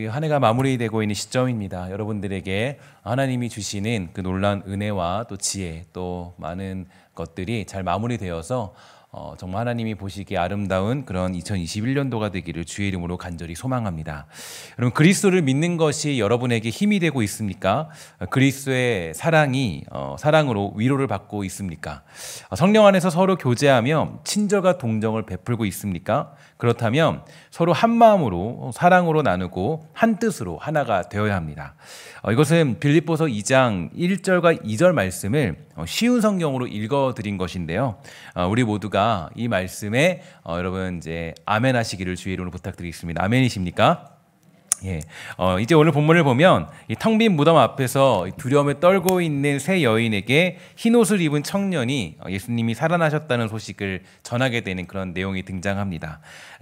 우리 한 해가 마무리되고 있는 시점입니다. 여러분들에게 하나님이 주시는 그 놀라운 은혜와 또 지혜, 또 많은 것들이 잘 마무리되어서 정말 하나님이 보시기에 아름다운 그런 2021년도가 되기를 주의 이름으로 간절히 소망합니다. 여러분, 그리스도를 믿는 것이 여러분에게 힘이 되고 있습니까? 그리스도의 사랑이 사랑으로 위로를 받고 있습니까? 성령 안에서 서로 교제하며 친절과 동정을 베풀고 있습니까? 그렇다면 서로 한 마음으로 사랑으로 나누고 한 뜻으로 하나가 되어야 합니다. 이것은 빌립보서 2장 1절과 2절 말씀을 쉬운 성경으로 읽어드린 것인데요. 우리 모두가 이 말씀에 여러분 이제 아멘 하시기를 주의 이름으로 부탁드리겠습니다. 아멘이십니까? 예. 이제 오늘 본문을 보면 이 텅 빈 무덤 앞에서 두려움에 떨고 있는 세 여인에게 흰 옷을 입은 청년이 예수님이 살아나셨다는 소식을 전하게 되는 그런 내용이 등장합니다.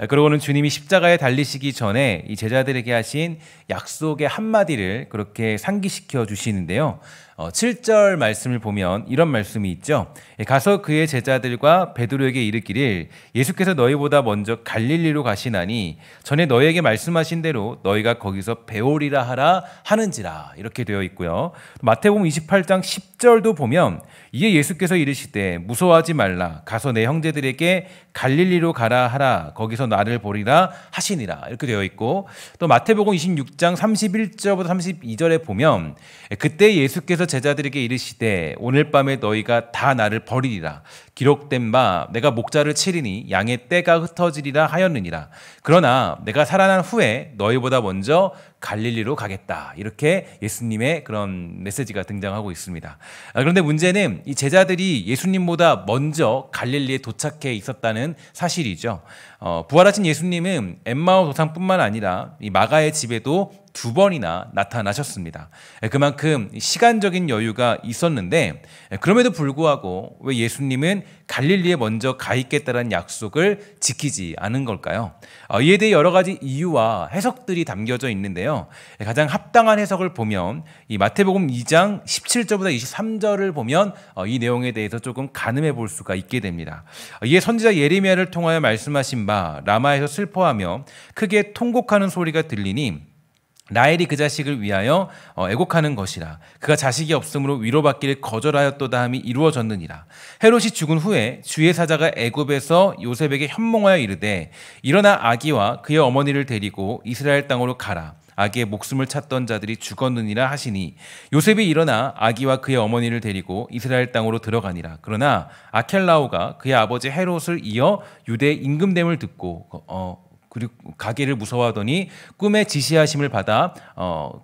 그러고는 주님이 십자가에 달리시기 전에 이 제자들에게 하신 약속의 한마디를 그렇게 상기시켜 주시는데요. 7절 말씀을 보면 이런 말씀이 있죠. 가서 그의 제자들과 베드로에게 이르기를 예수께서 너희보다 먼저 갈릴리로 가시나니 전에 너희에게 말씀하신 대로 너희가 거기서 배우리라 하라 하는지라, 이렇게 되어 있고요. 마태복음 28장 10절도 보면 이에 예수께서 이르시되 무서워하지 말라, 가서 내 형제들에게 갈릴리로 가라 하라, 거기서 나를 보리라 하시니라, 이렇게 되어 있고, 또 마태복음 26장 31절부터 32절에 보면 그때 예수께서 제자들에게 이르시되 오늘 밤에 너희가 다 나를 버리리라, 기록된 바 내가 목자를 치리니 양의 떼가 흩어지리라 하였느니라. 그러나 내가 살아난 후에 너희보다 먼저 갈릴리로 가겠다, 이렇게 예수님의 그런 메시지가 등장하고 있습니다. 그런데 문제는 이 제자들이 예수님보다 먼저 갈릴리에 도착해 있었다는 사실이죠. 부활하신 예수님은 엠마오 도상뿐만 아니라 이 마가의 집에도 2번이나 나타나셨습니다. 그만큼 시간적인 여유가 있었는데 그럼에도 불구하고 왜 예수님은 갈릴리에 먼저 가 있겠다는 약속을 지키지 않은 걸까요? 이에 대해 여러 가지 이유와 해석들이 담겨져 있는데요. 가장 합당한 해석을 보면 이 마태복음 2장 17절부터 23절을 보면 이 내용에 대해서 조금 가늠해 볼 수가 있게 됩니다. 이에 선지자 예레미야를 통하여 말씀하신 바 라마에서 슬퍼하며 크게 통곡하는 소리가 들리니 라헬이 그 자식을 위하여 애곡하는 것이라. 그가 자식이 없으므로 위로받기를 거절하였도다 함이 이루어졌느니라. 헤롯이 죽은 후에 주의 사자가 애굽에서 요셉에게 현몽하여 이르되 일어나 아기와 그의 어머니를 데리고 이스라엘 땅으로 가라. 아기의 목숨을 찾던 자들이 죽었느니라 하시니 요셉이 일어나 아기와 그의 어머니를 데리고 이스라엘 땅으로 들어가니라. 그러나 아켈라오가 그의 아버지 헤롯을 이어 유대의 임금됨을 듣고 그리고 가기를 무서워하더니 꿈에 지시하심을 받아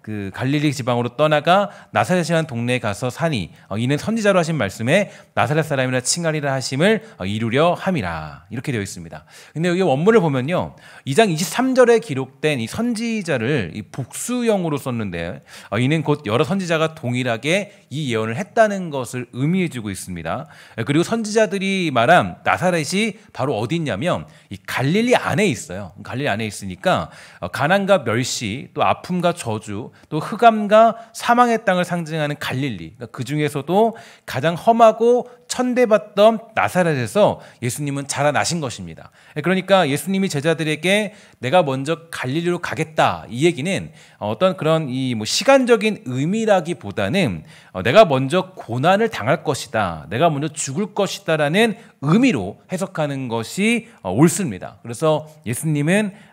그 갈릴리 지방으로 떠나가 나사렛이라는 동네에 가서 사니 이는 선지자로 하신 말씀에 나사렛 사람이라 칭하리라 하심을 이루려 함이라, 이렇게 되어 있습니다. 근데 여기 원문을 보면요, 2장 23절에 기록된 이 선지자를 이 복수형으로 썼는데 이는 곧 여러 선지자가 동일하게 이 예언을 했다는 것을 의미해주고 있습니다. 그리고 선지자들이 말한 나사렛이 바로 어디 있냐면 이 갈릴리 안에 있어요. 갈릴리 안에 있으니까 가난과 멸시, 또 아픔과 저주, 또 흑암과 사망의 땅을 상징하는 갈릴리, 그러니까 그 중에서도 가장 험하고 천대받던 나사렛에서 예수님은 자라나신 것입니다. 그러니까 예수님이 제자들에게 내가 먼저 갈릴리로 가겠다, 이 얘기는 어떤 그런 이 시간적인 의미라기보다는 내가 먼저 고난을 당할 것이다, 내가 먼저 죽을 것이다라는 의미로 해석하는 것이 옳습니다. 그래서 예수님은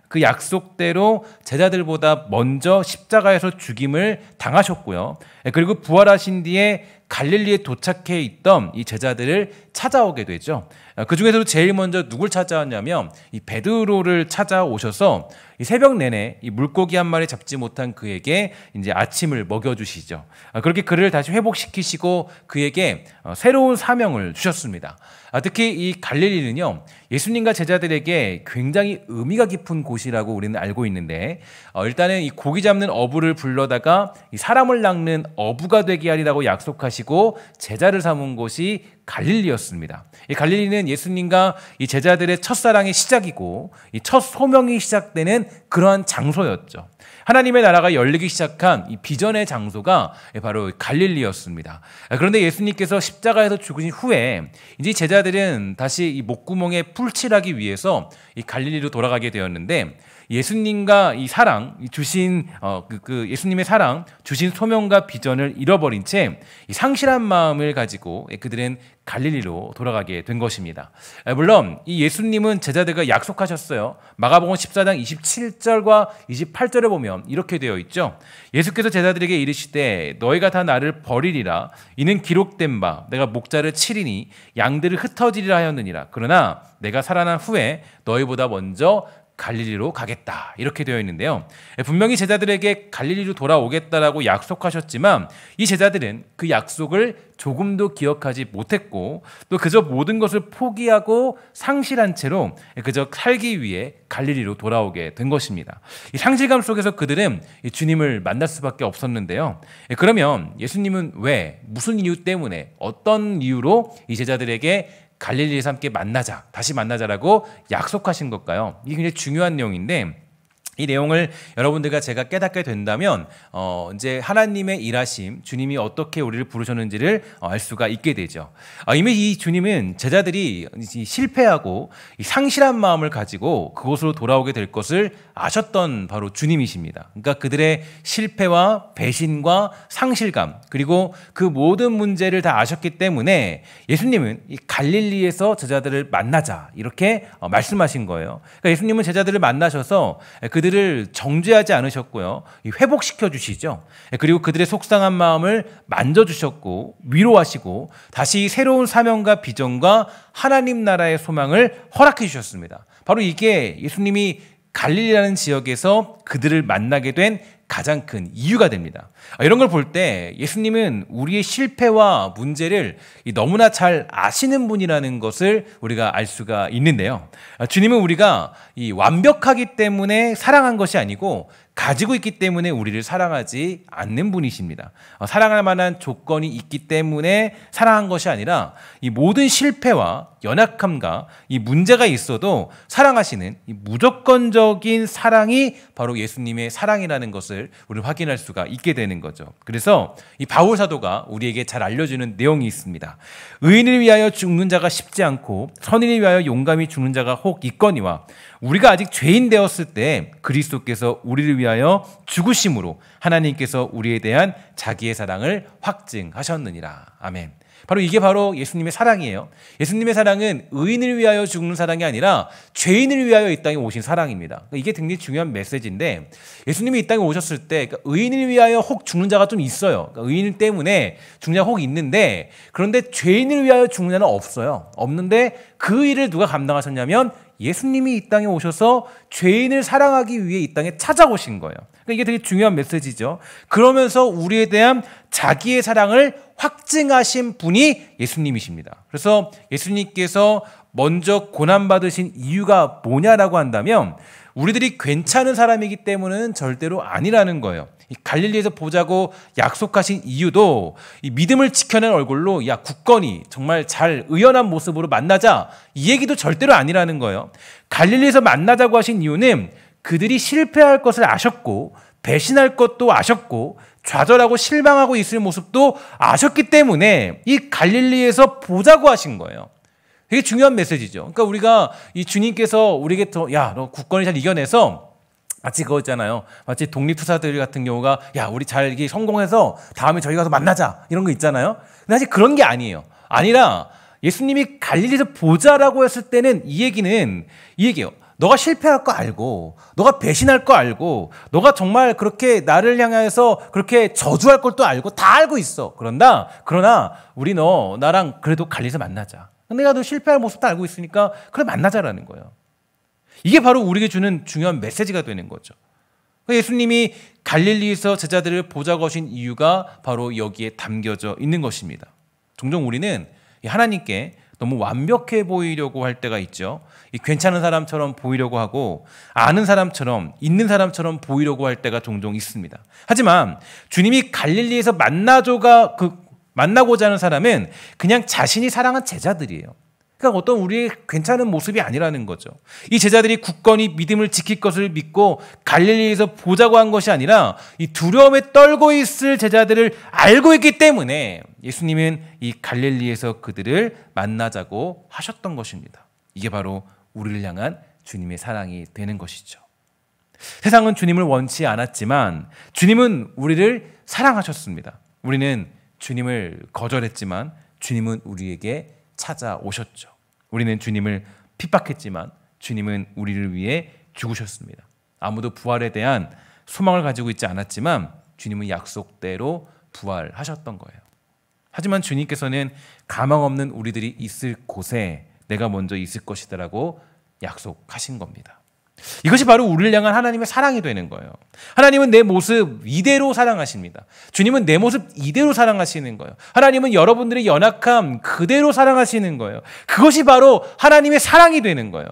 그 약속대로 제자들보다 먼저 십자가에서 죽임을 당하셨고요. 그리고 부활하신 뒤에 갈릴리에 도착해 있던 이 제자들을 찾아오게 되죠. 그 중에서도 제일 먼저 누굴 찾아왔냐면 이 베드로를 찾아오셔서 이 새벽 내내 이 물고기 한 마리 잡지 못한 그에게 이제 아침을 먹여주시죠. 그렇게 그를 다시 회복시키시고 그에게 새로운 사명을 주셨습니다. 특히 이 갈릴리는요, 예수님과 제자들에게 굉장히 의미가 깊은 곳이라고 우리는 알고 있는데 일단은 이 고기 잡는 어부를 불러다가 이 사람을 낚는 어부가 되게 하리라고 약속하시고 제자를 삼은 곳이 갈릴리였습니다. 이 갈릴리는 예수님과 이 제자들의 첫사랑의 시작이고 이 첫 소명이 시작되는 그러한 장소였죠. 하나님의 나라가 열리기 시작한 이 비전의 장소가 바로 갈릴리였습니다. 그런데 예수님께서 십자가에서 죽으신 후에 이제 제자들은 다시 이 목구멍에 풀칠하기 위해서 이 갈릴리로 돌아가게 되었는데 예수님과 이 사랑 주신 예수님의 사랑 주신 소명과 비전을 잃어버린 채 이 상실한 마음을 가지고 그들은 갈릴리로 돌아가게 된 것입니다. 물론 이 예수님은 제자들과 약속하셨어요. 마가복음 14장 27절과 28절에 보면 이렇게 되어 있죠. 예수께서 제자들에게 이르시되 너희가 다 나를 버리리라. 이는 기록된 바 내가 목자를 치리니 양들을 흩어지리라 하였느니라. 그러나 내가 살아난 후에 너희보다 먼저 갈릴리로 가겠다. 이렇게 되어 있는데요. 분명히 제자들에게 갈릴리로 돌아오겠다라고 약속하셨지만 이 제자들은 그 약속을 조금도 기억하지 못했고 또 그저 모든 것을 포기하고 상실한 채로 그저 살기 위해 갈릴리로 돌아오게 된 것입니다. 이 상실감 속에서 그들은 주님을 만날 수밖에 없었는데요. 그러면 예수님은 왜, 무슨 이유 때문에, 어떤 이유로 이 제자들에게 갈릴리에서 함께 만나자, 다시 만나자라고 약속하신 걸까요? 이게 굉장히 중요한 내용인데 이 내용을 여러분들과 제가 깨닫게 된다면 이제 하나님의 일하심, 주님이 어떻게 우리를 부르셨는지를 알 수가 있게 되죠. 이미 이 주님은 제자들이 실패하고 상실한 마음을 가지고 그곳으로 돌아오게 될 것을 아셨던 바로 주님이십니다. 그러니까 그들의 실패와 배신과 상실감 그리고 그 모든 문제를 다 아셨기 때문에 예수님은 이 갈릴리에서 제자들을 만나자 이렇게 말씀하신 거예요. 그러니까 예수님은 제자들을 만나셔서 그들을 정죄하지 않으셨고요. 회복시켜 주시죠. 그리고 그들의 속상한 마음을 만져주셨고 위로하시고 다시 새로운 사명과 비전과 하나님 나라의 소망을 허락해 주셨습니다. 바로 이게 예수님이 갈릴리라는 지역에서 그들을 만나게 된 가장 큰 이유가 됩니다. 이런 걸 볼 때 예수님은 우리의 실패와 문제를 너무나 잘 아시는 분이라는 것을 우리가 알 수가 있는데요. 주님은 우리가 완벽하기 때문에 사랑한 것이 아니고 가지고 있기 때문에 우리를 사랑하지 않는 분이십니다. 사랑할 만한 조건이 있기 때문에 사랑한 것이 아니라 이 모든 실패와 연약함과 이 문제가 있어도 사랑하시는 이 무조건적인 사랑이 바로 예수님의 사랑이라는 것을 우리는 확인할 수가 있게 되는 거죠. 그래서 이 바울 사도가 우리에게 잘 알려주는 내용이 있습니다. 의인을 위하여 죽는 자가 쉽지 않고 선인을 위하여 용감히 죽는 자가 혹 있거니와 우리가 아직 죄인 되었을 때 그리스도께서 우리를 위하여 죽으심으로 하나님께서 우리에 대한 자기의 사랑을 확증하셨느니라. 아멘. 이게 바로 예수님의 사랑이에요. 예수님의 사랑은 의인을 위하여 죽는 사랑이 아니라 죄인을 위하여 이 땅에 오신 사랑입니다. 이게 굉장히 중요한 메시지인데 예수님이 이 땅에 오셨을 때 의인을 위하여 혹 죽는 자가 좀 있어요. 의인 때문에 죽는 자가 혹 있는데 그런데 죄인을 위하여 죽는 자는 없어요. 없는데 그 일을 누가 감당하셨냐면 예수님이 이 땅에 오셔서 죄인을 사랑하기 위해 이 땅에 찾아오신 거예요. 이게 되게 중요한 메시지죠. 그러면서 우리에 대한 자기의 사랑을 확증하신 분이 예수님이십니다. 그래서 예수님께서 먼저 고난받으신 이유가 뭐냐라고 한다면 우리들이 괜찮은 사람이기 때문은 절대로 아니라는 거예요. 갈릴리에서 보자고 약속하신 이유도 이 믿음을 지켜낸 얼굴로 굳건히 정말 잘 의연한 모습으로 만나자 이 얘기도 절대로 아니라는 거예요. 갈릴리에서 만나자고 하신 이유는 그들이 실패할 것을 아셨고 배신할 것도 아셨고 좌절하고 실망하고 있을 모습도 아셨기 때문에 이 갈릴리에서 보자고 하신 거예요. 되게 중요한 메시지죠. 그러니까 우리가 이 주님께서 우리에게 너 굳건히 잘 이겨내서 마치 그거 있잖아요. 마치 독립투사들 같은 경우가 우리 잘 이게 성공해서 다음에 저희 가서 만나자 이런 거 있잖아요. 근데 사실 그런 게 아니에요. 아니라 예수님이 갈릴리에서 보자라고 했을 때는 이 얘기예요. 너가 실패할 거 알고 너가 배신할 거 알고 너가 정말 그렇게 나를 향해서 그렇게 저주할 것도 알고 다 알고 있어. 그러나 우리 너 나랑 그래도 갈릴리에서 만나자. 내가 너 실패할 모습도 알고 있으니까 그래 만나자라는 거예요. 이게 바로 우리에게 주는 중요한 메시지가 되는 거죠. 예수님이 갈릴리에서 제자들을 보자고 하신 이유가 바로 여기에 담겨져 있는 것입니다. 종종 우리는 하나님께 너무 완벽해 보이려고 할 때가 있죠. 괜찮은 사람처럼 보이려고 하고 아는 사람처럼 있는 사람처럼 보이려고 할 때가 종종 있습니다. 하지만 주님이 갈릴리에서 만나고자 하는 사람은 그냥 자신이 사랑한 제자들이에요. 그러니까 어떤 우리의 괜찮은 모습이 아니라는 거죠. 이 제자들이 굳건히 믿음을 지킬 것을 믿고 갈릴리에서 보자고 한 것이 아니라 이 두려움에 떨고 있을 제자들을 알고 있기 때문에 예수님은 이 갈릴리에서 그들을 만나자고 하셨던 것입니다. 이게 바로 우리를 향한 주님의 사랑이 되는 것이죠. 세상은 주님을 원치 않았지만 주님은 우리를 사랑하셨습니다. 우리는 주님을 거절했지만 주님은 우리에게 찾아오셨죠. 우리는 주님을 핍박했지만 주님은 우리를 위해 죽으셨습니다. 아무도 부활에 대한 소망을 가지고 있지 않았지만 주님은 약속대로 부활하셨던 거예요. 하지만 주님께서는 가망 없는 우리들이 있을 곳에 내가 먼저 있을 것이다라고 약속하신 겁니다. 이것이 바로 우리를 향한 하나님의 사랑이 되는 거예요. 하나님은 내 모습 이대로 사랑하십니다. 주님은 내 모습 이대로 사랑하시는 거예요. 하나님은 여러분들의 연약함 그대로 사랑하시는 거예요. 그것이 바로 하나님의 사랑이 되는 거예요.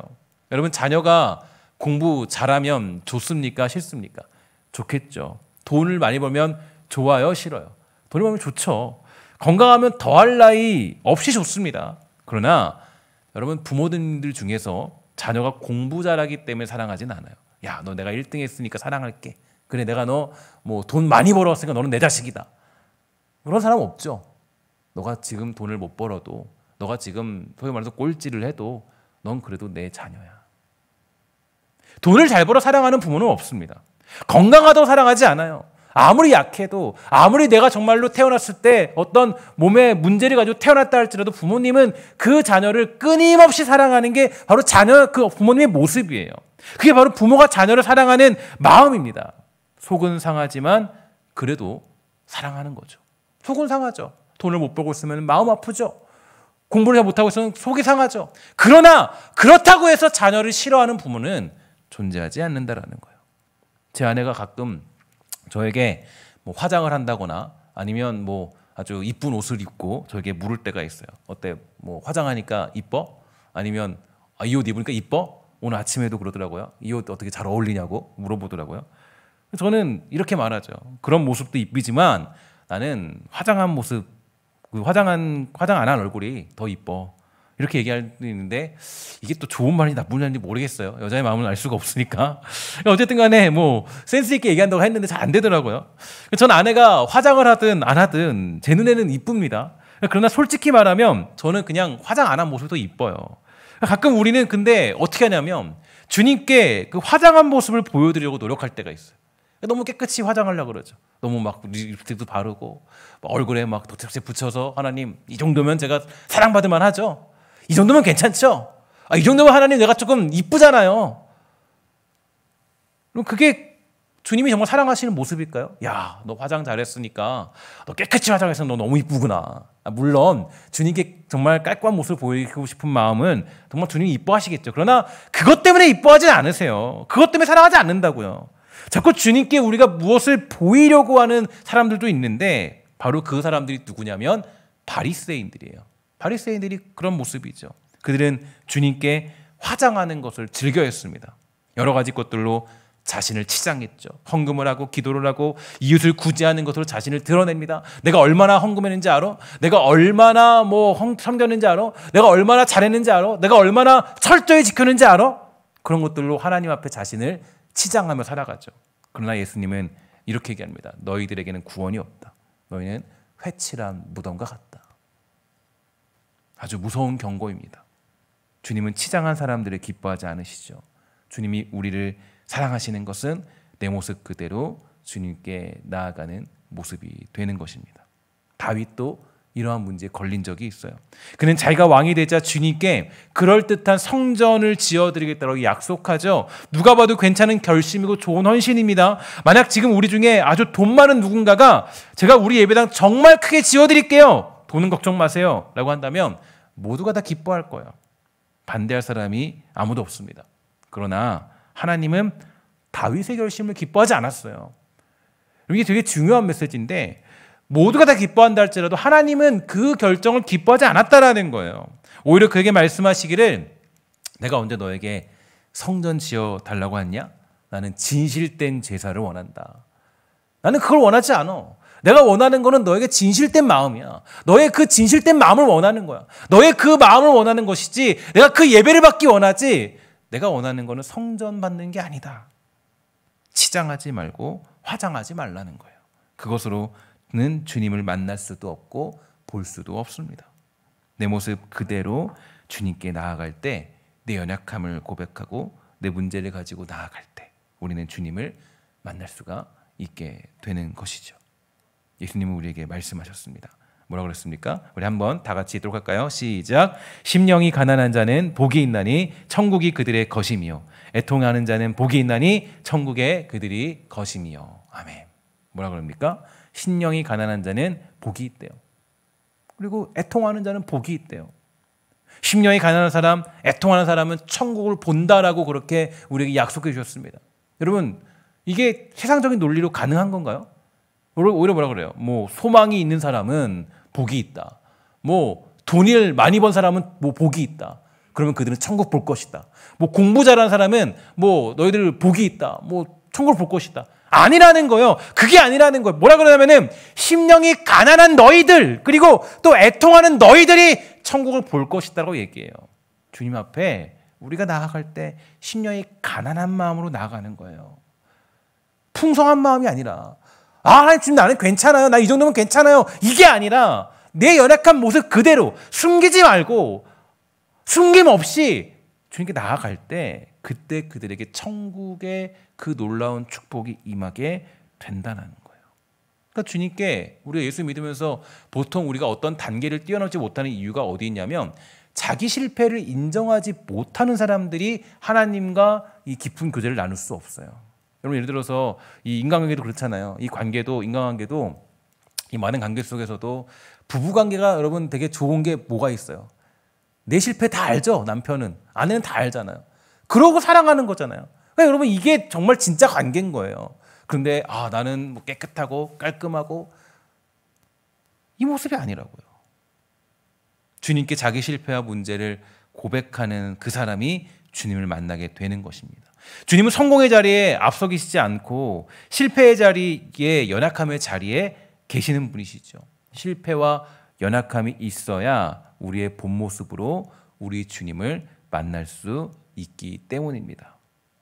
여러분, 자녀가 공부 잘하면 좋습니까? 싫습니까? 좋겠죠. 돈을 많이 벌면 좋아요? 싫어요? 돈을 벌면 좋죠. 건강하면 더할 나위 없이 좋습니다. 그러나 여러분, 부모님들 중에서 자녀가 공부 잘하기 때문에 사랑하진 않아요. 야, 너 내가 1등 했으니까 사랑할게. 그래, 내가 너 뭐 돈 많이 벌었으니까 너는 내 자식이다. 그런 사람 없죠. 너가 지금 돈을 못 벌어도, 너가 지금 소위 말해서 꼴찌를 해도 넌 그래도 내 자녀야. 돈을 잘 벌어 사랑하는 부모는 없습니다. 건강하다고 사랑하지 않아요. 아무리 약해도, 아무리 내가 정말로 태어났을 때 어떤 몸에 문제를 가지고 태어났다 할지라도 부모님은 그 자녀를 끊임없이 사랑하는 게 바로 그 부모님의 모습이에요. 그게 바로 부모가 자녀를 사랑하는 마음입니다. 속은 상하지만 그래도 사랑하는 거죠. 속은 상하죠. 돈을 못 벌고 있으면 마음 아프죠. 공부를 잘 못하고 있으면 속이 상하죠. 그러나 그렇다고 해서 자녀를 싫어하는 부모는 존재하지 않는다라는 거예요. 제 아내가 가끔 저에게 뭐 화장을 한다거나 아니면 뭐 아주 이쁜 옷을 입고 저에게 물을 때가 있어요. 어때? 뭐 화장하니까 이뻐? 아니면 이 옷 입으니까 이뻐? 오늘 아침에도 그러더라고요. 이 옷 어떻게 잘 어울리냐고 물어보더라고요. 저는 이렇게 말하죠. 그런 모습도 이쁘지만 나는 화장한 모습, 화장 안 한 얼굴이 더 이뻐. 이렇게 얘기할 수 있는데 이게 또 좋은 말인지 나쁜 말인지 모르겠어요. 여자의 마음은 알 수가 없으니까. 어쨌든 간에 뭐 센스 있게 얘기한다고 했는데 잘 안 되더라고요. 전 아내가 화장을 하든 안 하든 제 눈에는 이쁩니다. 그러나 솔직히 말하면 저는 그냥 화장 안 한 모습도 이뻐요. 가끔 우리는 근데 어떻게 하냐면 주님께 그 화장한 모습을 보여드리려고 노력할 때가 있어요. 너무 깨끗이 화장하려고 그러죠. 너무 막 립스틱도 바르고 얼굴에 막 덧sep색 붙여서 하나님 이 정도면 제가 사랑받을 만하죠. 이 정도면 괜찮죠? 이 정도면 하나님 내가 조금 이쁘잖아요. 그럼 그게 주님이 정말 사랑하시는 모습일까요? 야, 너 화장 잘했으니까 너 깨끗이 화장해서 너 너무 이쁘구나. 물론 주님께 정말 깔끔한 모습을 보이고 싶은 마음은 정말 주님이 이뻐하시겠죠. 그러나 그것 때문에 이뻐하지 않으세요. 그것 때문에 사랑하지 않는다고요. 자꾸 주님께 우리가 무엇을 보이려고 하는 사람들도 있는데 바로 그 사람들이 누구냐면 바리새인들이에요. 바리새인들이 그런 모습이죠. 그들은 주님께 화장하는 것을 즐겨했습니다. 여러 가지 것들로 자신을 치장했죠. 헌금을 하고 기도를 하고 이웃을 구제하는 것으로 자신을 드러냅니다. 내가 얼마나 헌금했는지 알아? 내가 얼마나 섬겼는지 알아? 내가 얼마나 잘했는지 알아? 내가 얼마나 철저히 지켰는지 알아? 그런 것들로 하나님 앞에 자신을 치장하며 살아가죠. 그러나 예수님은 이렇게 얘기합니다. 너희들에게는 구원이 없다. 너희는 회칠한 무덤과 같다. 아주 무서운 경고입니다. 주님은 치장한 사람들을 기뻐하지 않으시죠. 주님이 우리를 사랑하시는 것은 내 모습 그대로 주님께 나아가는 모습이 되는 것입니다. 다윗도 이러한 문제에 걸린 적이 있어요. 그는 자기가 왕이 되자 주님께 그럴듯한 성전을 지어드리겠다고 약속하죠. 누가 봐도 괜찮은 결심이고 좋은 헌신입니다. 만약 지금 우리 중에 아주 돈 많은 누군가가 제가 우리 예배당 정말 크게 지어드릴게요. 돈은 걱정 마세요. 라고 한다면 모두가 다 기뻐할 거예요. 반대할 사람이 아무도 없습니다. 그러나 하나님은 다윗의 결심을 기뻐하지 않았어요. 이게 되게 중요한 메시지인데 모두가 다 기뻐한다 할지라도 하나님은 그 결정을 기뻐하지 않았다라는 거예요. 오히려 그에게 말씀하시기를 내가 언제 너에게 성전 지어 달라고 했냐? 나는 진실된 제사를 원한다. 나는 그걸 원하지 않아. 내가 원하는 거는 너에게 진실된 마음이야. 너의 그 진실된 마음을 원하는 거야. 너의 그 마음을 원하는 것이지 내가 그 예배를 받기 원하지 내가 원하는 거는 성전 받는 게 아니다. 치장하지 말고 화장하지 말라는 거예요. 그것으로는 주님을 만날 수도 없고 볼 수도 없습니다. 내 모습 그대로 주님께 나아갈 때 내 연약함을 고백하고 내 문제를 가지고 나아갈 때 우리는 주님을 만날 수가 있게 되는 것이죠. 예수님은 우리에게 말씀하셨습니다. 뭐라고 그랬습니까? 우리 한번 다 같이 읽도록 할까요? 시작. 심령이 가난한 자는 복이 있나니 천국이 그들의 것이며 애통하는 자는 복이 있나니 천국에 그들이 것이며. 아멘. 뭐라고 그럽니까? 심령이 가난한 자는 복이 있대요. 그리고 애통하는 자는 복이 있대요. 심령이 가난한 사람, 애통하는 사람은 천국을 본다라고 그렇게 우리에게 약속해 주셨습니다. 여러분, 이게 세상적인 논리로 가능한 건가요? 오히려 뭐라 그래요? 뭐 소망이 있는 사람은 복이 있다. 뭐 돈을 많이 번 사람은 뭐 복이 있다. 그러면 그들은 천국 볼 것이다. 뭐 공부 잘하는 사람은 뭐 너희들 복이 있다. 뭐 천국을 볼 것이다. 아니라는 거예요. 그게 아니라는 거예요. 뭐라 그러냐면은 심령이 가난한 너희들 그리고 또 애통하는 너희들이 천국을 볼 것이다라고 얘기해요. 주님 앞에 우리가 나아갈 때 심령이 가난한 마음으로 나아가는 거예요. 풍성한 마음이 아니라 하나님 주님 나는 괜찮아요. 나 이 정도면 괜찮아요. 이게 아니라 내 연약한 모습 그대로 숨기지 말고 숨김없이 주님께 나아갈 때 그때 그들에게 천국의 그 놀라운 축복이 임하게 된다는 거예요. 그러니까 주님께 우리가 예수 믿으면서 보통 우리가 어떤 단계를 뛰어넘지 못하는 이유가 어디 있냐면 자기 실패를 인정하지 못하는 사람들이 하나님과 이 깊은 교제를 나눌 수 없어요. 여러분 예를 들어서 이 인간관계도 그렇잖아요. 이 관계도 인간관계도 이 많은 관계 속에서도 부부관계가 여러분 되게 좋은 게 뭐가 있어요? 내 실패 다 알죠. 남편은 아내는 다 알잖아요. 그러고 사랑하는 거잖아요. 그러니까 여러분 이게 정말 진짜 관계인 거예요. 그런데 나는 뭐 깨끗하고 깔끔하고 이 모습이 아니라고요. 주님께 자기 실패와 문제를 고백하는 그 사람이 주님을 만나게 되는 것입니다. 주님은 성공의 자리에 앞서 계시지 않고 실패의 자리에 연약함의 자리에 계시는 분이시죠. 실패와 연약함이 있어야 우리의 본 모습으로 우리 주님을 만날 수 있기 때문입니다.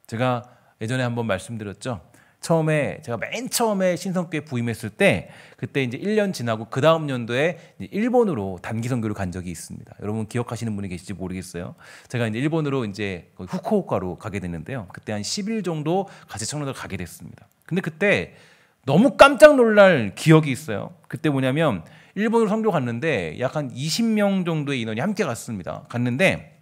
제가 예전에 한번 말씀드렸죠. 제가 맨 처음에 신성교회 부임했을 때 그때 이제 1년 지나고 그 다음 연도에 일본으로 단기 선교를 간 적이 있습니다. 여러분 기억하시는 분이 계실지 모르겠어요. 제가 이제 일본으로 이제 후쿠오카로 가게 됐는데요. 그때 한 10일 정도 같이 청년들 가게 됐습니다. 근데 그때 너무 깜짝 놀랄 기억이 있어요. 그때 뭐냐면 일본으로 선교 갔는데 약 한 20명 정도의 인원이 함께 갔는데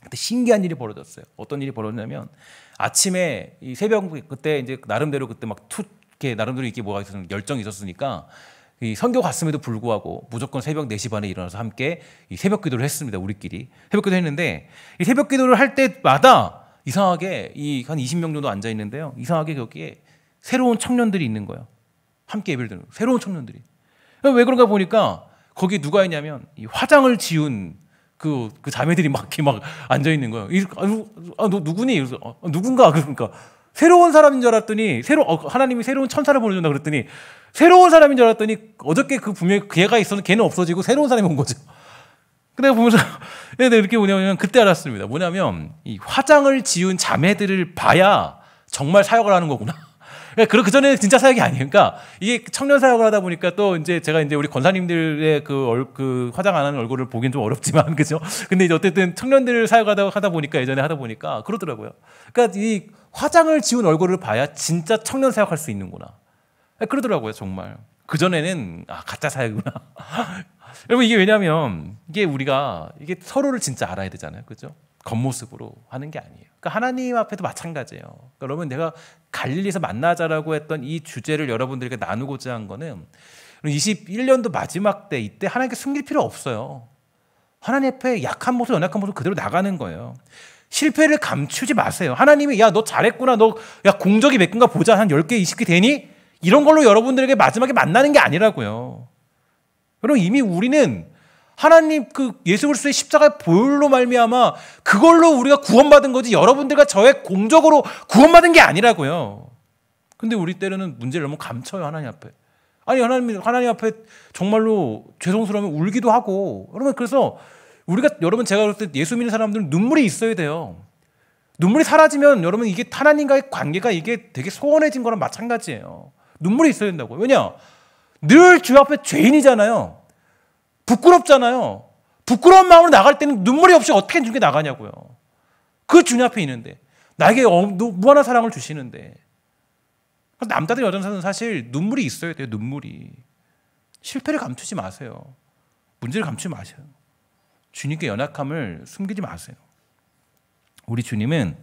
그때 신기한 일이 벌어졌어요. 어떤 일이 벌어졌냐면 아침에 이 새벽 그때 이제 나름대로 그때 막 이렇게 나름대로 이게 뭐가 있었으면 열정이 있었으니까 이 선교 갔음에도 불구하고 무조건 새벽 4시 반에 일어나서 함께 이 새벽 기도를 했습니다. 우리끼리 새벽 기도 했는데 이 새벽 기도를 할 때마다 이상하게 이 한 20명 정도 앉아 있는데요. 이상하게 거기에 새로운 청년들이 있는 거예요. 함께 예배를 드는 새로운 청년들이. 왜 그런가 보니까 거기 누가 있냐면 이 화장을 지운 그 자매들이 막 이렇게 막 앉아 있는 거예요. 너 누구니? 그래서 누군가 그러니까 새로운 사람인 줄 알았더니 하나님이 새로운 천사를 보내준다 그랬더니 새로운 사람인 줄 알았더니 어저께 그 분명히 걔가 있었는데 걔는 없어지고 새로운 사람이 온 거죠. 근데 보면서 내가 이렇게 뭐냐면 그때 알았습니다. 뭐냐면 이 화장을 지운 자매들을 봐야 정말 사역을 하는 거구나. 그 전에는 진짜 사역이 아니에요. 그러니까 이게 청년 사역을 하다 보니까 또 이제 제가 이제 우리 권사님들의 그 화장 안 하는 얼굴을 보기엔 좀 어렵지만 그죠? 근데 이제 어쨌든 청년들 사역하다 보니까 예전에 하다 보니까 그러더라고요. 그러니까 이 화장을 지운 얼굴을 봐야 진짜 청년 사역할 수 있는구나. 그러더라고요, 정말. 그 전에는 가짜 사역이구나. 여러분 이게 왜냐면 우리가 서로를 진짜 알아야 되잖아요, 그죠? 겉모습으로 하는 게 아니에요. 그러니까 하나님 앞에도 마찬가지예요. 그러니까 여러분 내가 갈릴리에서 만나자라고 했던 이 주제를 여러분들에게 나누고자 한 거는 21년도 마지막 때 이때 하나님께 숨길 필요 없어요. 하나님 앞에 약한 모습, 연약한 모습 그대로 나가는 거예요. 실패를 감추지 마세요. 하나님이 너 잘했구나. 공적이 몇 개인가 보자. 한 10개, 20개 되니? 이런 걸로 여러분들에게 마지막에 만나는 게 아니라고요. 여러분 이미 우리는 하나님 예수 그리스도의 십자가의 보혈로 말미암아 그걸로 우리가 구원받은 거지 여러분들과 저의 공적으로 구원받은 게 아니라고요. 근데 우리 때로는 문제를 너무 감춰요, 하나님 앞에. 아니 하나님 앞에 정말로 죄송스러우면 울기도 하고. 여러분 그래서 여러분 제가 그럴 때 예수 믿는 사람들은 눈물이 있어야 돼요. 눈물이 사라지면 여러분 이게 하나님과의 관계가 이게 되게 소원해진 거랑 마찬가지예요. 눈물이 있어야 된다고요. 왜냐? 늘 주 앞에 죄인이잖아요. 부끄럽잖아요. 부끄러운 마음으로 나갈 때는 눈물이 없이 어떻게 주님께 나가냐고요. 그 주님 앞에 있는데 나에게 무한한 사랑을 주시는데. 남자들 여자들은 사실 눈물이 있어야 돼요. 눈물이. 실패를 감추지 마세요. 문제를 감추지 마세요. 주님께 연약함을 숨기지 마세요. 우리 주님은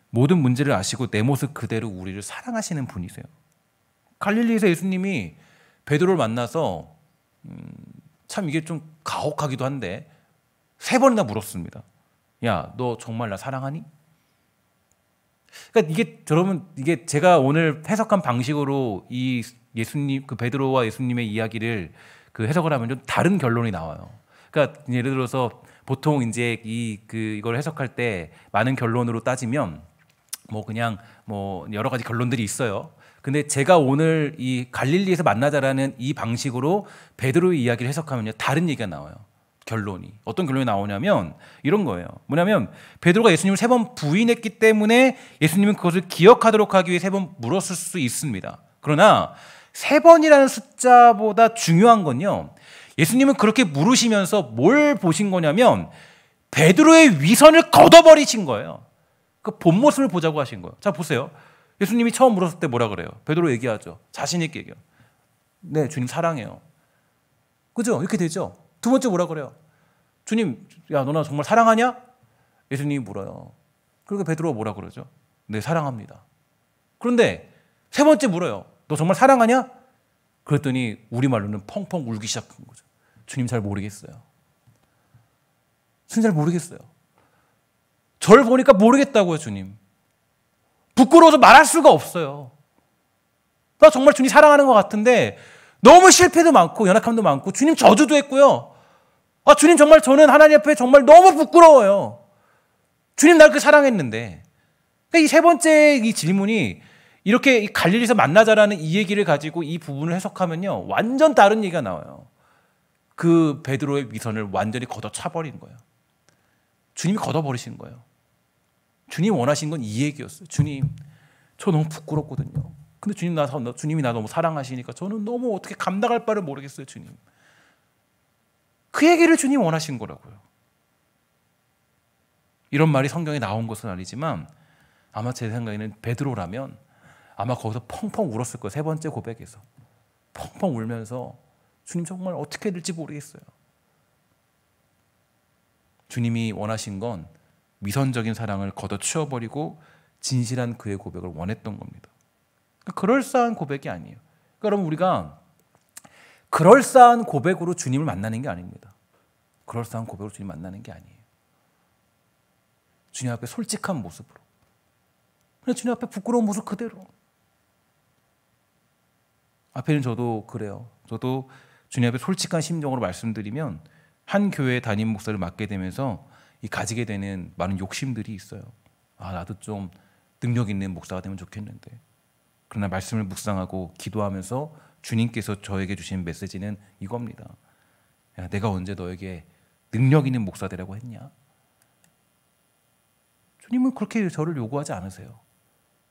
모든 문제를 아시고 내 모습 그대로 우리를 사랑하시는 분이세요. 갈릴리에서 예수님이 베드로를 만나서 참 이게 좀 가혹하기도 한데 3번이나 물었습니다. 야, 너 정말 나 사랑하니? 그러니까 이게 제가 오늘 해석한 방식으로 이 예수님, 그 베드로와 예수님의 이야기를 그 해석을 하면 좀 다른 결론이 나와요. 그러니까 예를 들어서 보통 이제 이걸 해석할 때 많은 결론으로 따지면 그냥 여러 가지 결론들이 있어요. 근데 제가 오늘 이 갈릴리에서 만나자라는 이 방식으로 베드로의 이야기를 해석하면요, 다른 얘기가 나와요. 결론이. 어떤 결론이 나오냐면 이런 거예요. 뭐냐면 베드로가 예수님을 3번 부인했기 때문에 예수님은 그것을 기억하도록 하기 위해 3번 물었을 수 있습니다. 그러나 3번이라는 숫자보다 중요한 건요, 예수님은 그렇게 물으시면서 뭘 보신 거냐면 베드로의 위선을 걷어버리신 거예요. 그 본 모습을 보자고 하신 거예요. 자, 보세요. 예수님이 처음 물었을 때 뭐라 그래요? 베드로 얘기하죠. 자신 있게 얘기해요. 네, 주님 사랑해요. 그죠? 이렇게 되죠. 두 번째 뭐라 그래요? 주님, 야, 너 나 정말 사랑하냐? 예수님이 물어요. 그리고 베드로가 뭐라 그러죠? 네, 사랑합니다. 그런데 3번째 물어요. 너 정말 사랑하냐? 그랬더니 우리말로는 펑펑 울기 시작한 거죠. 주님 잘 모르겠어요. 주님 잘 모르겠어요. 저를 보니까 모르겠다고요, 주님. 부끄러워서 말할 수가 없어요. 나 정말 주님 사랑하는 것 같은데 너무 실패도 많고 연약함도 많고 주님 저주도 했고요. 주님 정말 저는 하나님 앞에 정말 너무 부끄러워요. 주님 날 그렇게 사랑했는데. 그러니까 이 3번째 이 질문이 이렇게 이 갈릴리에서 만나자라는 이 얘기를 가지고 이 부분을 해석하면요, 완전 다른 얘기가 나와요. 그 베드로의 위선을 완전히 걷어차버린 거예요. 주님이 걷어버리신 거예요. 주님 원하신 건 이 얘기였어요. 주님, 저 너무 부끄럽거든요. 근데 주님이 나 너무 사랑하시니까 저는 너무 어떻게 감당할 바를 모르겠어요, 주님. 그 얘기를 주님 원하신 거라고요. 이런 말이 성경에 나온 것은 아니지만 아마 제 생각에는 베드로라면 아마 거기서 펑펑 울었을 거예요. 3번째 고백에서. 펑펑 울면서 주님 정말 어떻게 될지 모르겠어요. 주님이 원하신 건 위선적인 사랑을 걷어치워버리고 진실한 그의 고백을 원했던 겁니다. 그럴싸한 고백이 아니에요. 그러니까 여러분, 우리가 그럴싸한 고백으로 주님을 만나는 게 아닙니다. 그럴싸한 고백으로 주님 만나는 게 아니에요. 주님 앞에 솔직한 모습으로. 그냥 주님 앞에 부끄러운 모습 그대로. 앞에는 저도 그래요. 저도 주님 앞에 솔직한 심정으로 말씀드리면 한 교회의 담임 목사를 맡게 되면서 이 가지게 되는 많은 욕심들이 있어요. 나도 좀 능력 있는 목사가 되면 좋겠는데. 그러나 말씀을 묵상하고 기도하면서 주님께서 저에게 주신 메시지는 이겁니다. 야, 내가 언제 너에게 능력 있는 목사 되라고 했냐? 주님은 그렇게 저를 요구하지 않으세요.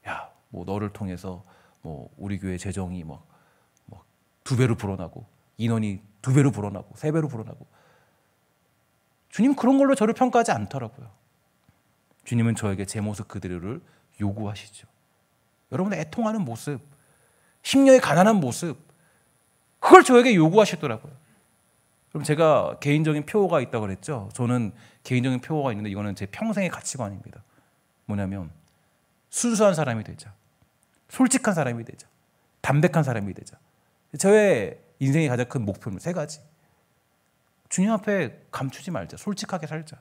야, 너를 통해서 우리 교회 재정이 2배로 불어나고 인원이 2배로 불어나고 3배로 불어나고. 주님 그런 걸로 저를 평가하지 않더라고요. 주님은 저에게 제 모습 그대로를 요구하시죠. 여러분의 애통하는 모습, 심령이 가난한 모습, 그걸 저에게 요구하시더라고요. 그럼 제가 개인적인 표어가 있다고 그랬죠. 저는 개인적인 표어가 있는데 이거는 제 평생의 가치관입니다. 뭐냐면 순수한 사람이 되자, 솔직한 사람이 되자, 담백한 사람이 되자. 저의 인생의 가장 큰 목표는 3가지. 주님 앞에 감추지 말자. 솔직하게 살자.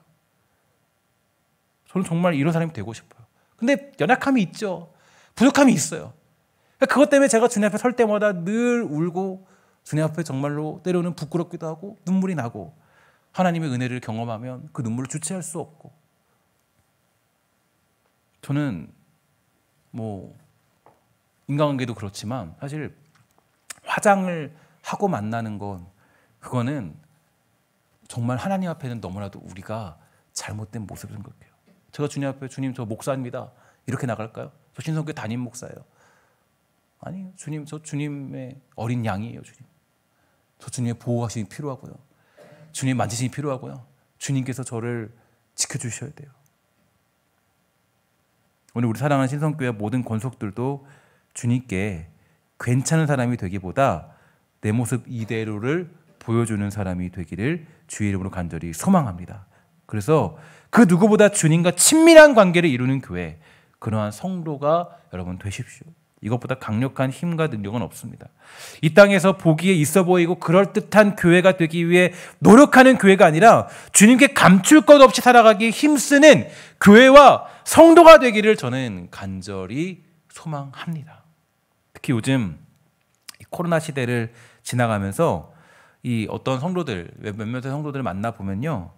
저는 정말 이런 사람이 되고 싶어요. 근데 연약함이 있죠. 부족함이 있어요. 그것 때문에 제가 주님 앞에 설 때마다 늘 울고 주님 앞에 정말로 때로는 부끄럽기도 하고 눈물이 나고 하나님의 은혜를 경험하면 그 눈물을 주체할 수 없고. 저는 인간관계도 그렇지만 사실 화장을 하고 만나는 건 그거는 정말 하나님 앞에는 너무나도 우리가 잘못된 모습을 생각해요. 제가 주님 앞에 주님 저 목사입니다. 이렇게 나갈까요? 저 신성교회 담임 목사예요. 아니요. 주님 저 주님의 어린 양이에요. 주님. 저 주님의 보호하심이 필요하고요. 주님 만지심이 필요하고요. 주님께서 저를 지켜주셔야 돼요. 오늘 우리 사랑하는 신성교회 모든 권속들도 주님께 괜찮은 사람이 되기보다 내 모습 이대로를 보여주는 사람이 되기를 주의 이름으로 간절히 소망합니다. 그래서 그 누구보다 주님과 친밀한 관계를 이루는 교회, 그러한 성도가 여러분 되십시오. 이것보다 강력한 힘과 능력은 없습니다. 이 땅에서 보기에 있어 보이고 그럴듯한 교회가 되기 위해 노력하는 교회가 아니라 주님께 감출 것 없이 살아가기에 힘쓰는 교회와 성도가 되기를 저는 간절히 소망합니다. 특히 요즘 코로나 시대를 지나가면서 이 어떤 성도들, 몇몇의 성도들을 만나보면요,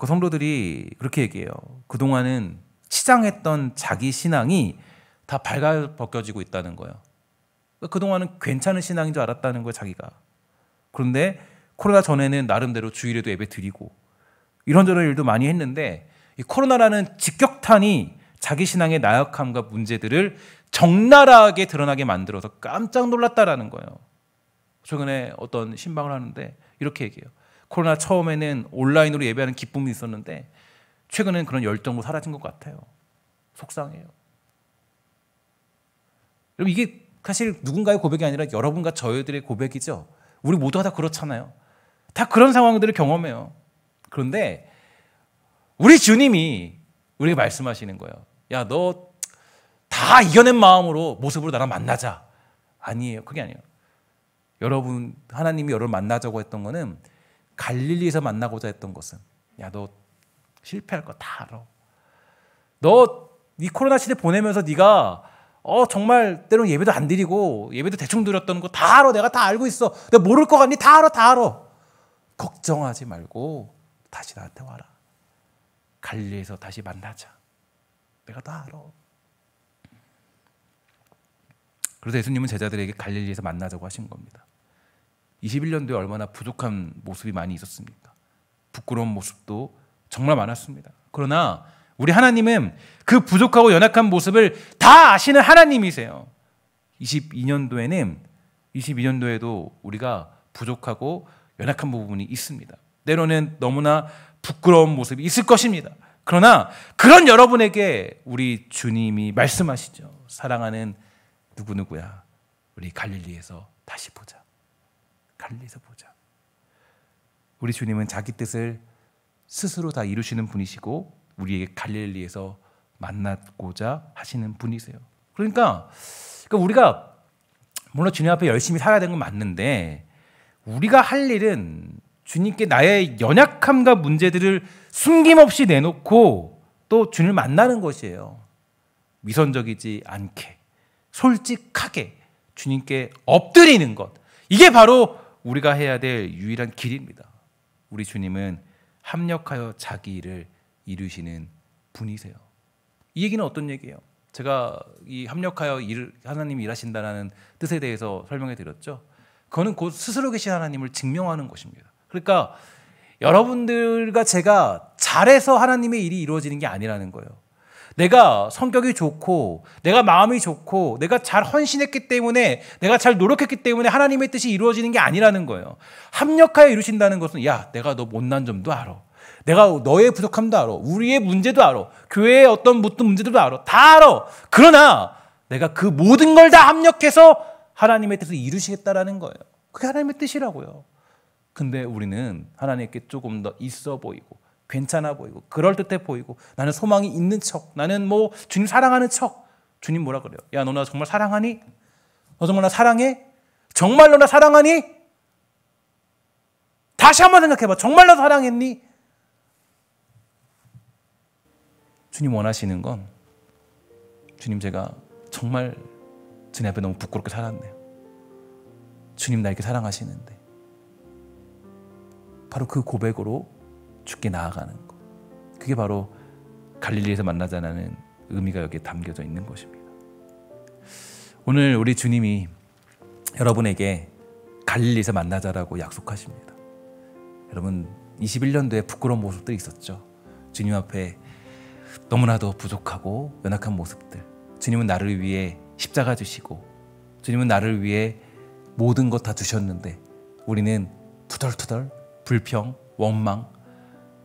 그 성도들이 그렇게 얘기해요. 그동안은 치장했던 자기 신앙이 다 발가벗겨지고 있다는 거예요. 그동안은 괜찮은 신앙인 줄 알았다는 거예요, 자기가. 그런데 코로나 전에는 나름대로 주일에도 예배 드리고 이런저런 일도 많이 했는데 이 코로나라는 직격탄이 자기 신앙의 나약함과 문제들을 적나라하게 드러나게 만들어서 깜짝 놀랐다라는 거예요. 최근에 어떤 신방을 하는데 이렇게 얘기해요. 코로나 처음에는 온라인으로 예배하는 기쁨이 있었는데 최근에는 그런 열정도 사라진 것 같아요. 속상해요. 여러분, 이게 사실 누군가의 고백이 아니라 여러분과 저희들의 고백이죠. 우리 모두가 다 그렇잖아요. 다 그런 상황들을 경험해요. 그런데 우리 주님이 우리에게 말씀하시는 거예요. 야, 너 다 이겨낸 마음으로 모습으로 나랑 만나자. 아니에요. 그게 아니에요. 여러분, 하나님이 여러분을 만나자고 했던 거는 갈릴리에서 만나고자 했던 것은, 야, 너 실패할 거 다 알아. 너 이 코로나 시대 보내면서 네가 정말 때로는 예배도 안 드리고 예배도 대충 드렸던 거 다 알아. 내가 다 알고 있어. 내가 모를 거 같니? 다 알아. 다 알아. 걱정하지 말고 다시 나한테 와라. 갈릴리에서 다시 만나자. 내가 다 알아. 그래서 예수님은 제자들에게 갈릴리에서 만나자고 하신 겁니다. 21년도에 얼마나 부족한 모습이 많이 있었습니까? 부끄러운 모습도 정말 많았습니다. 그러나 우리 하나님은 그 부족하고 연약한 모습을 다 아시는 하나님이세요. 22년도에도 우리가 부족하고 연약한 부분이 있습니다. 때로는 너무나 부끄러운 모습이 있을 것입니다. 그러나 그런 여러분에게 우리 주님이 말씀하시죠. 사랑하는 누구누구야, 우리 갈릴리에서 다시 보자. 갈릴리에서 보자. 우리 주님은 자기 뜻을 스스로 다 이루시는 분이시고 우리에게 갈릴리에서 만나고자 하시는 분이세요. 그러니까 우리가 물론 주님 앞에 열심히 살아야 되는 건 맞는데 우리가 할 일은 주님께 나의 연약함과 문제들을 숨김없이 내놓고 또 주님을 만나는 것이에요. 위선적이지 않게 솔직하게 주님께 엎드리는 것, 이게 바로 우리가 해야 될 유일한 길입니다. 우리 주님은 합력하여 자기 일을 이루시는 분이세요. 이 얘기는 어떤 얘기예요? 제가 이 합력하여 하나님이 일하신다는 뜻에 대해서 설명해 드렸죠. 그거는 곧 스스로 계신 하나님을 증명하는 것입니다. 그러니까 여러분들과 제가 잘해서 하나님의 일이 이루어지는 게 아니라는 거예요. 내가 성격이 좋고 내가 마음이 좋고 내가 잘 헌신했기 때문에 내가 잘 노력했기 때문에 하나님의 뜻이 이루어지는 게 아니라는 거예요. 합력하여 이루신다는 것은 야, 내가 너 못난 점도 알아. 내가 너의 부족함도 알아. 우리의 문제도 알아. 교회의 어떤 문제들도 알아. 다 알아. 그러나 내가 그 모든 걸 다 합력해서 하나님의 뜻을 이루시겠다라는 거예요. 그게 하나님의 뜻이라고요. 근데 우리는 하나님께 조금 더 있어 보이고 괜찮아 보이고 그럴듯해 보이고 나는 소망이 있는 척, 나는 뭐 주님 사랑하는 척. 주님 뭐라 그래요? 야, 너 나 정말 사랑하니? 너 정말 나 사랑해? 정말로 나 사랑하니? 다시 한번 생각해봐. 정말 나 사랑했니? 주님 원하시는 건, 주님 제가 정말 주님 앞에 너무 부끄럽게 살았네요. 주님 나 이렇게 사랑하시는데, 바로 그 고백으로 주께 나아가는 것, 그게 바로 갈릴리에서 만나자는 의미가 여기에 담겨져 있는 것입니다. 오늘 우리 주님이 여러분에게 갈릴리에서 만나자라고 약속하십니다. 여러분 21년도에 부끄러운 모습들이 있었죠. 주님 앞에 너무나도 부족하고 연약한 모습들. 주님은 나를 위해 십자가 주시고 주님은 나를 위해 모든 것 다 주셨는데 우리는 투덜투덜 불평, 원망,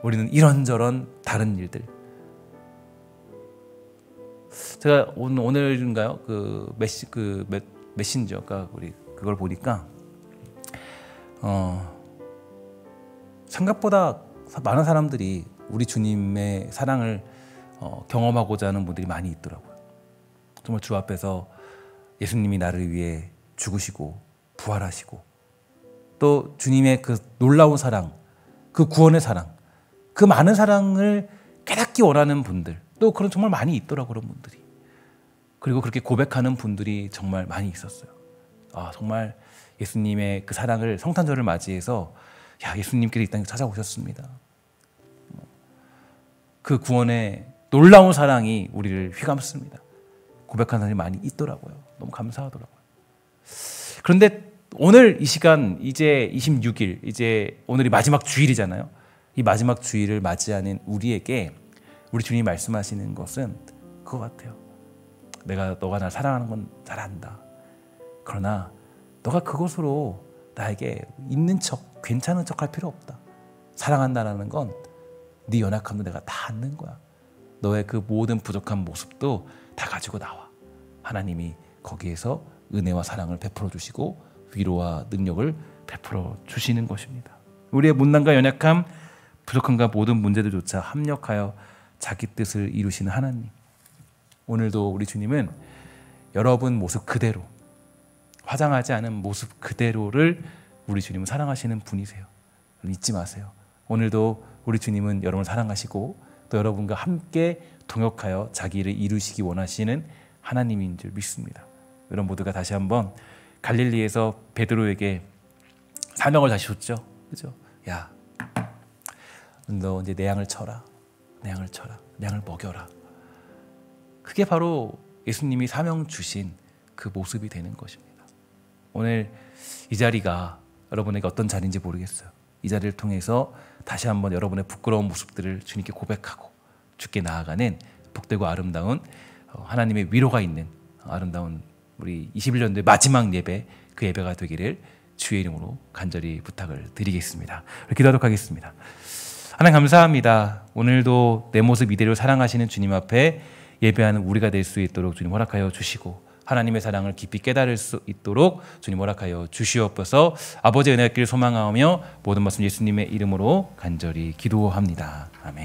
우리는 이런저런 다른 일들. 제가 오늘인가요? 메신저가 우리 그걸 보니까 생각보다 많은 사람들이 우리 주님의 사랑을 경험하고자 하는 분들이 많이 있더라고요. 정말 주 앞에서 예수님이 나를 위해 죽으시고 부활하시고 또 주님의 그 놀라운 사랑, 그 구원의 사랑, 그 많은 사랑을 깨닫기 원하는 분들, 또 그런 정말 많이 있더라고요. 그런 분들이. 그리고 그렇게 고백하는 분들이 정말 많이 있었어요. 정말 예수님의 그 사랑을 성탄절을 맞이해서 예수님께서 이 땅에 찾아오셨습니다. 그 구원의 놀라운 사랑이 우리를 휘감습니다. 고백하는 사람이 많이 있더라고요. 너무 감사하더라고요. 그런데 오늘 이 시간 이제 26일, 이제 오늘이 마지막 주일이잖아요. 이 마지막 주일을 맞이하는 우리에게 우리 주님이 말씀하시는 것은 그거 같아요. 너가 날 사랑하는 건 잘 안다. 그러나 너가 그것으로 나에게 있는 척, 괜찮은 척 할 필요 없다. 사랑한다라는 건 네 연약함도 내가 다 안는 거야. 너의 그 모든 부족한 모습도 다 가지고 나와. 하나님이 거기에서 은혜와 사랑을 베풀어 주시고 위로와 능력을 베풀어 주시는 것입니다. 우리의 못난과 연약함, 부족함과 모든 문제들조차 합력하여 자기 뜻을 이루시는 하나님. 오늘도 우리 주님은 여러분 모습 그대로, 화장하지 않은 모습 그대로를 우리 주님은 사랑하시는 분이세요. 잊지 마세요. 오늘도 우리 주님은 여러분을 사랑하시고 또 여러분과 함께 동역하여 자기 일을 이루시기 원하시는 하나님인 줄 믿습니다. 여러분 모두가 다시 한번 갈릴리에서 베드로에게 사명을 다시 줬죠. 그죠? 야, 너 이제 내 양을 쳐라. 내 양을 쳐라. 내 양을 먹여라. 그게 바로 예수님이 사명 주신 그 모습이 되는 것입니다. 오늘 이 자리가 여러분에게 어떤 자리인지 모르겠어요. 이 자리를 통해서 다시 한번 여러분의 부끄러운 모습들을 주님께 고백하고 주께 나아가는 복되고 아름다운 하나님의 위로가 있는 아름다운 우리 21년도의 마지막 예배, 그 예배가 되기를 주의 이름으로 간절히 부탁을 드리겠습니다. 기도하도록 하겠습니다. 하나님 감사합니다. 오늘도 내 모습 이대로 사랑하시는 주님 앞에 예배하는 우리가 될 수 있도록 주님 허락하여 주시고 하나님의 사랑을 깊이 깨달을 수 있도록 주님 허락하여 주시옵소서. 아버지의 은혜를 소망하며 모든 말씀 예수님의 이름으로 간절히 기도합니다. 아멘.